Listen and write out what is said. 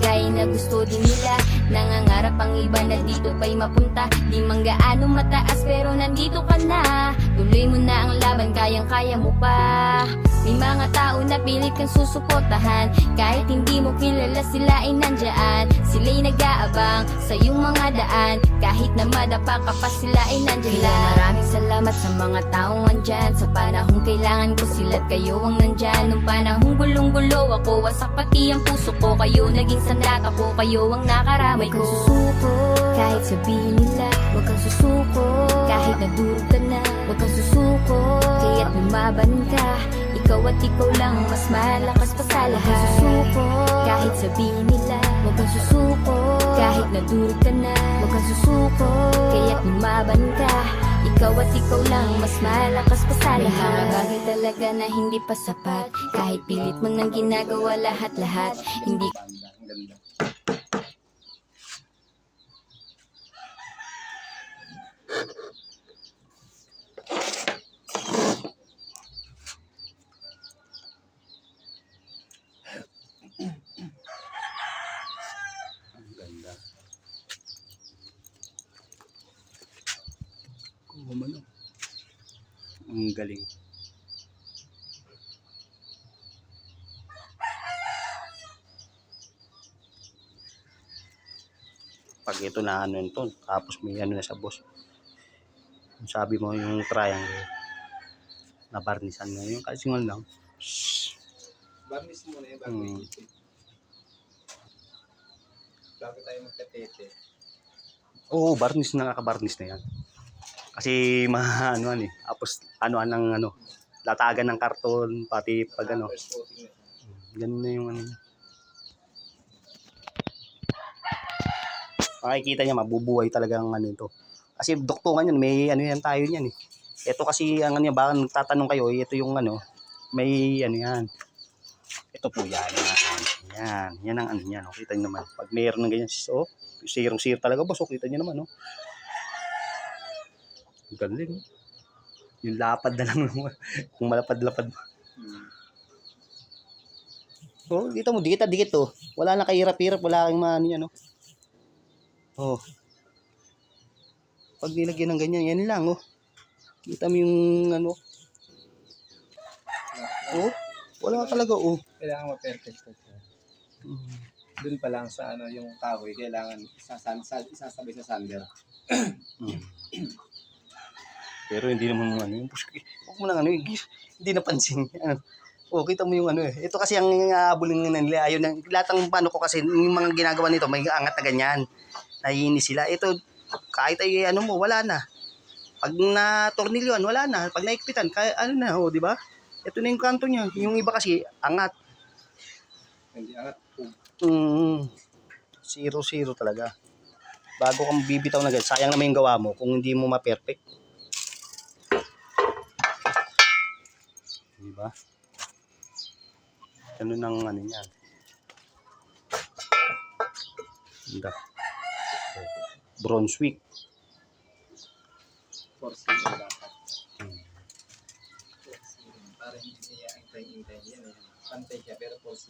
gaya na gusto din nila. Nangangarap ang iba na dito pa'y mapunta. Di man gaano mataas pero nandito ka na. Tuloy mo na ang laban, kayang-kaya mo pa. May mga tao na pilit kang susuportahan. Kahit hindi mo kilala sila ay nandyan. Sila'y nag-aabang sa iyong mga daan. Kahit na madapa ka pa sila ay nandyan lang. Maraming salamat sa mga taong andyan. Sa panahong kailangan ko sila't kayo ang nandyan. Nung panahong gulong-gulo ako, wasak pati ang puso ko. Kayo naging sandata ko, kayo ang nakaramay ko. Huwag kang susuko, kahit sabihin nila. Huwag kang susuko, kahit nadurog ka na. Huwag kang susuko, kaya't lumaban ka. Ikaw at ikaw lang, mas malakas pa sa lahat. Huwag kang susuko, kahit sabihin nila. Huwag kang susuko, kahit nadurog ka na. Huwag kang susuko, kaya't lumaban ka. Ikaw at ikaw lang, mas malakas pa sa lahat. May mga bagay talaga na hindi pa sapat. Kahit pilit mo nang ginagawa lahat-lahat. Hindi Ganda. Kumano. Ang galing. Pag ito na ano ito, tapos may ano na sa boss. Sabi mo yung triangle na barnisan na yung kasi nga lang. Barnis muna yung bago iipit. Bago tayo magkatete. Oo, barnis na, nakabarnis na yan. Kasi ano ano eh. Tapos ano ng ano, latagan ng karton pati pag ano. First coating na. Ganun na yung ano. Makikita niya mabubuhay talaga ang ano ito. Kasi doktungan yan, may ano yan tayo niyan eh. Ito kasi ang ano yan, baka nagtatanong kayo, ito yung ano, may ano yan. Ito po yan. Yan, yan ang ano niyan. Oh. Kita niyo naman. Pag mayroon ng ganyan, oh, sirong-sir talaga boss. Oh, kita niyo naman, oh. Galing. Yung lapad na lang. Kung malapad-lapad. Oh, dito mo, dikit oh. Wala na kahirap-hirap, wala kang ano yan, oh. Oh. Pag nilagyan ng ganyan, yan lang, oh. Kita mo yung ano. Oh, wala talaga, oh. Kailangan ma-perfect ko. Doon pa lang sa ano yung kahoy, kailangan isasabay sa sander. Pero hindi naman ano yung push. Huwag mo lang ano, hindi napansin. Ano. Oh, kita mo yung ano eh. Ito kasi ang aabulin nila. Ayun, lahat ng paano ko kasi, yung mga ginagawa nito, may angat na ganyan. Naiinis sila. Ito, kahit ay ano mo, wala na. Pag na-tornilyoan, wala na. Pag naikpitan, kaya ano na, oh, di ba? Ito na yung kanto niya. Yung iba kasi, angat. Hindi angat. 0-0 talaga. Bago kang bibitaw na ganyan, sayang naman yung gawa mo kung hindi mo ma-perfect. Diba? Ganun ang ano niya. Ganda. Brunswick. Force dapat. Para hindi niya intay yan. Pantay siya pero force